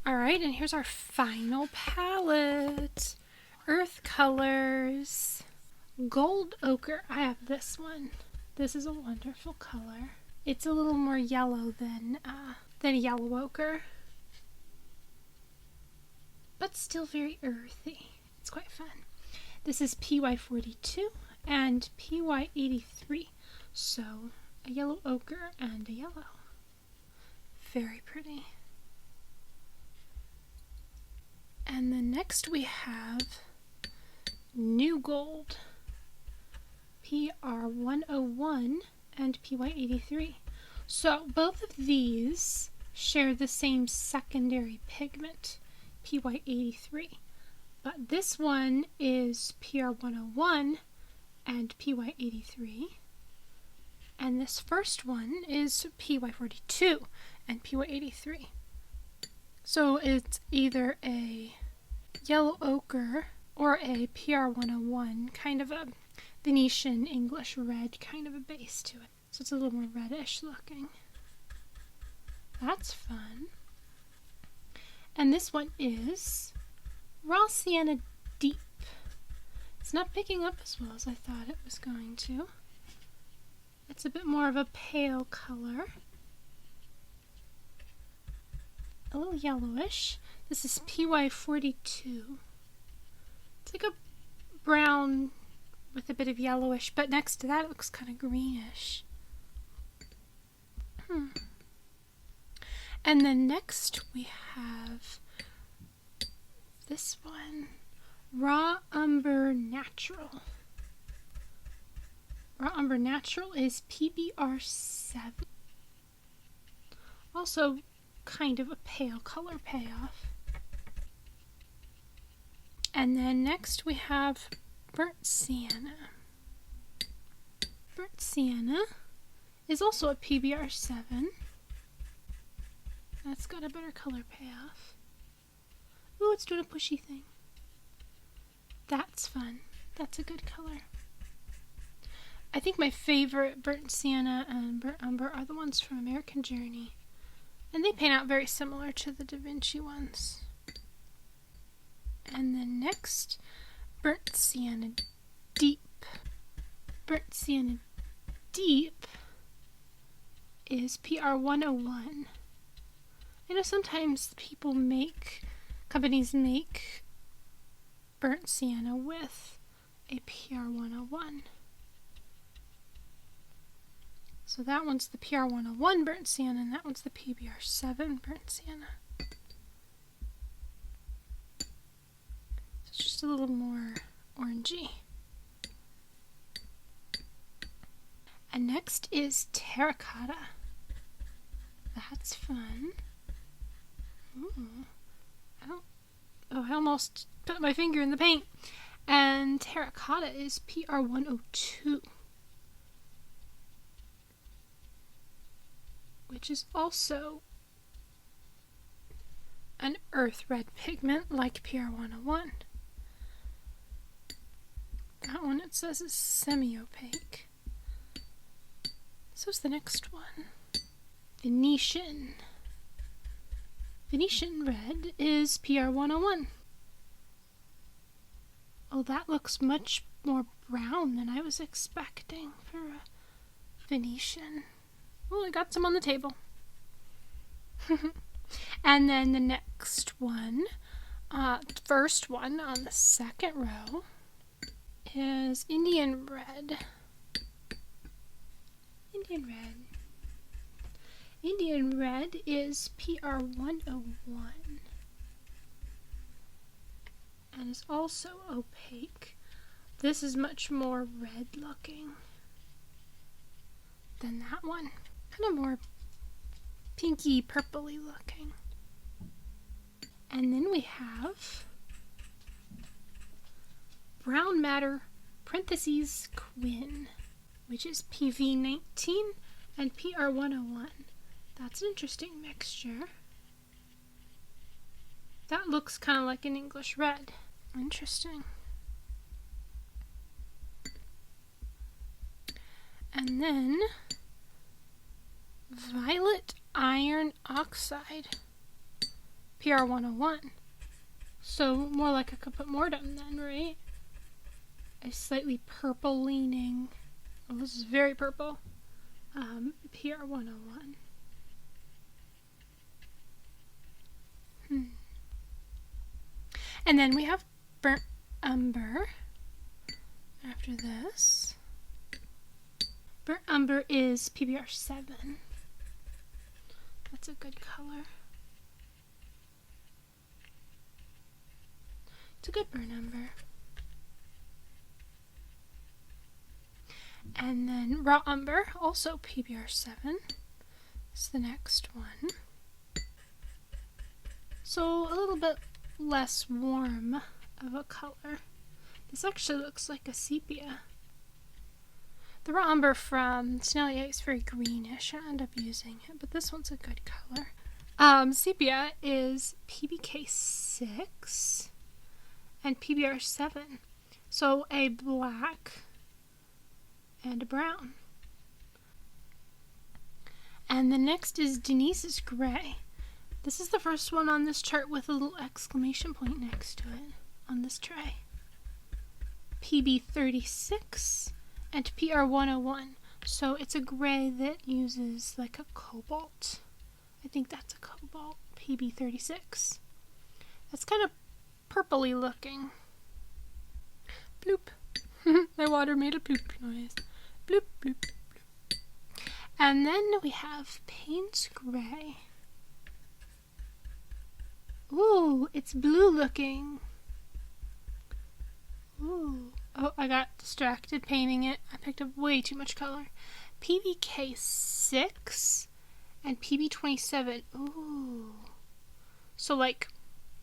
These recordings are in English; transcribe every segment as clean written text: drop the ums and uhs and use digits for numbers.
Alright, and here's our final palette. Earth colors. Gold ochre. I have this one. This is a wonderful color. It's a little more yellow than yellow ochre, but still very earthy. It's quite fun. This is PY42 and PY83. So a yellow ochre and a yellow. Very pretty. And then next we have New Gold, PR101 and PY83. So both of these share the same secondary pigment, PY83. But this one is PR101 and PY83. And this first one is PY42 and PY83. So it's either a yellow ochre or a PR101, kind of a Venetian English red kind of a base to it. So it's a little more reddish looking. That's fun. And this one is Raw Sienna Deep. It's not picking up as well as I thought it was going to. It's a bit more of a pale color. A little yellowish. This is PY42. It's like a brown with a bit of yellowish, but next to that it looks kind of greenish. And then next we have this one, Raw Umber Natural. Raw Umber Natural is PBR7. Also kind of a pale color payoff. And then next we have Burnt Sienna. Burnt Sienna is also a PBR7. That's got a better color payoff. Ooh, it's doing a pushy thing. That's fun. That's a good color. I think my favorite Burnt Sienna and Burnt Umber are the ones from American Journey. And they paint out very similar to the DaVinci ones. And then next, Burnt Sienna Deep. Burnt Sienna Deep is PR101. I know sometimes companies make burnt sienna with a PR101. So that one's the PR101 burnt sienna, and that one's the PBR7 burnt sienna. So it's just a little more orangey. And next is terracotta. That's fun. Ooh. I almost put my finger in the paint. And terracotta is PR102. Which is also an earth red pigment like PR101. That one it says is semi-opaque. So's the next one. Venetian. Venetian red is PR101. Oh, that looks much more brown than I was expecting for a Venetian. Oh, I got some on the table. And then the next one, first one on the second row, is Indian red. Indian red. Indian red is PR101 and is also opaque. This is much more red looking than that one. Kind of more pinky purpley looking. And then we have Brown Matter parentheses Quinn, which is PV19 and PR101. That's an interesting mixture. That looks kind of like an English red. Interesting. And then Violet Iron Oxide. PR101. So more like a Caput Mortem then, right? A slightly purple leaning, oh, this is very purple, PR101. And then we have Burnt Umber after this. Burnt Umber is PBR7. That's a good color. It's a good burnt umber. And then Raw Umber, also PBR7, is the next one. So a little bit less warm of a color. This actually looks like a sepia. The Raw Umber from Sennelier is very greenish. I end up using it, but this one's a good color. Sepia is PBK6 and PBR7. So a black and a brown. And the next is Denise's Gray. This is the first one on this chart with a little exclamation point next to it on this tray. PB36 and PR101. So it's a gray that uses like a cobalt. I think that's a cobalt. PB36. That's kind of purpley looking. Bloop. My water made a bloop noise. Bloop, bloop, bloop. And then we have Payne's Gray. Ooh, it's blue looking. Ooh. Oh, I got distracted painting it. I picked up way too much color. PBK6 and PB27. Ooh. So like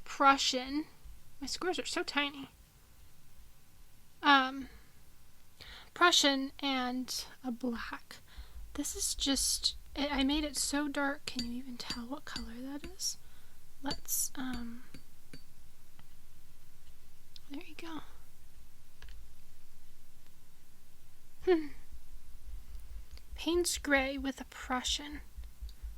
Prussian. My squares are so tiny. Prussian and a black. This is just, I made it so dark. Can you even tell what color that is? Let's, there you go. Payne's Gray with a Prussian.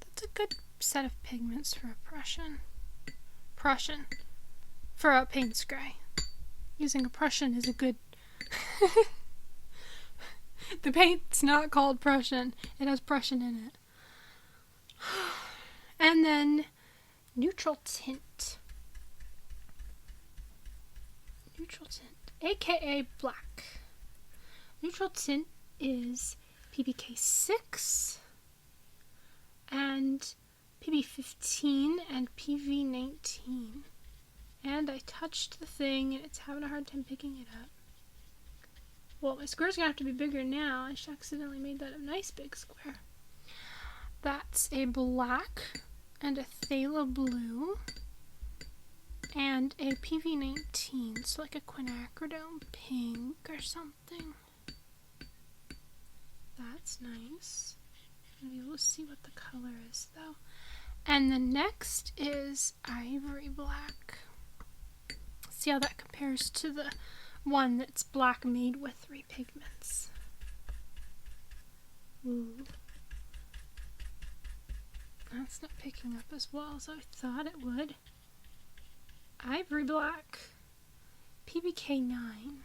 That's a good set of pigments for a Prussian. For a Payne's Gray. Using a Prussian is a good... The paint's not called Prussian. It has Prussian in it. And then Neutral Tint. Neutral Tint, aka black. Neutral Tint is PBK6 and PB15 and PV19. And I touched the thing and it's having a hard time picking it up. Well, my square's gonna have to be bigger now. I just accidentally made that a nice big square. That's a black and a phthalo blue and a PV19, so like a quinacridone pink or something. That's nice. Maybe we'll see what the color is though. And the next is Ivory Black. See how that compares to the one that's black made with 3 pigments. Ooh. That's not picking up as well as I thought it would. Ivory Black. PBK9.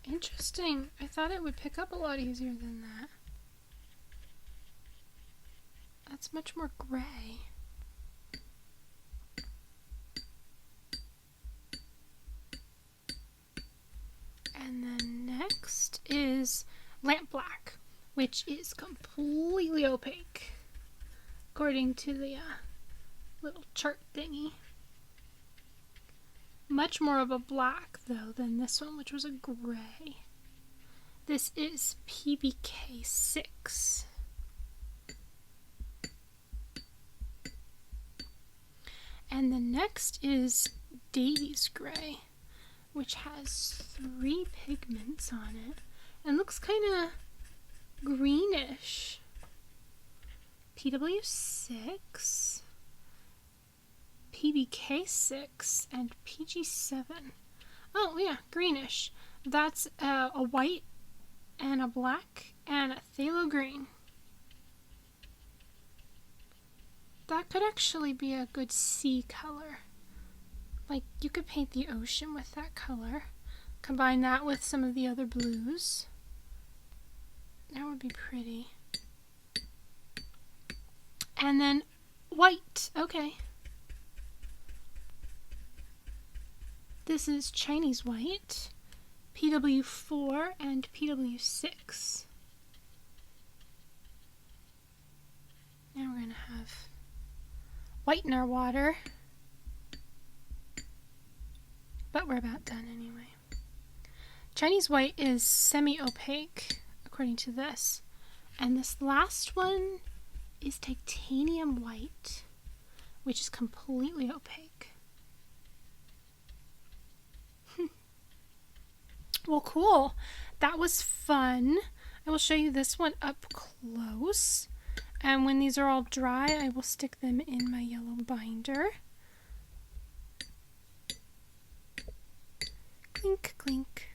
Interesting. I thought it would pick up a lot easier than that. That's much more gray. And then next is Lamp Black, which is completely opaque, according to the little chart thingy. Much more of a black, though, than this one, which was a gray. This is PBK6. And the next is Davy's Gray, which has 3 pigments on it and looks kind of greenish. PW6, PBK6, and PG7. Oh yeah, greenish. That's a white and a black and a phthalo green. that could actually be a good sea color. Like, you could paint the ocean with that color. Combine that with some of the other blues. That would be pretty. And then white. Okay. This is Chinese white, PW4 and PW6. Now we're going to have white in our water. But we're about done anyway. Chinese white is semi-opaque, according to this. And this last one is titanium white, which is completely opaque. Well, cool. That was fun. I will show you this one up close. And when these are all dry, I will stick them in my yellow binder. Clink, clink.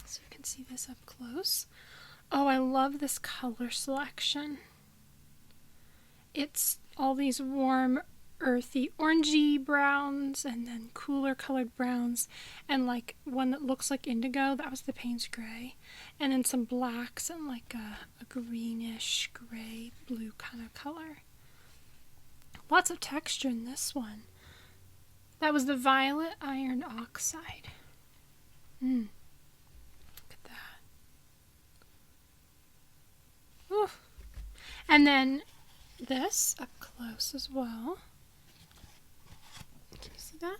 So you can see this up close. Oh, I love this color selection. It's all these warm, earthy, orangey browns, and then cooler colored browns, and like one that looks like indigo, that was the Payne's Gray, and then some blacks and like a greenish gray blue kind of color. Lots of texture in this one. That was the violet iron oxide. Look at that. Ooh. And then this up close as well. Can you see that?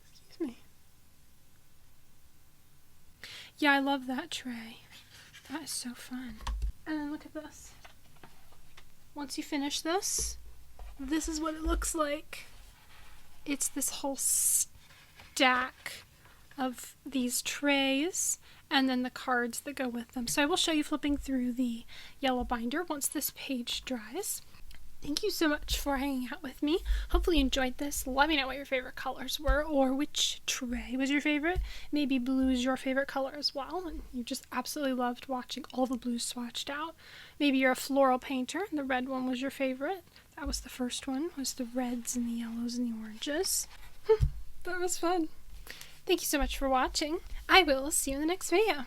Excuse me. Yeah, I love that tray. That is so fun. And then look at this. Once you finish this, this is what it looks like. It's this whole stack of these trays and then the cards that go with them. So I will show you flipping through the yellow binder once this page dries. Thank you so much for hanging out with me. Hopefully you enjoyed this. Let me know what your favorite colors were or which tray was your favorite. Maybe blue is your favorite color as well and you just absolutely loved watching all the blues swatched out. Maybe you're a floral painter and the red one was your favorite. That was the first one, was the reds and the yellows and the oranges. That was fun. Thank you so much for watching. I will see you in the next video.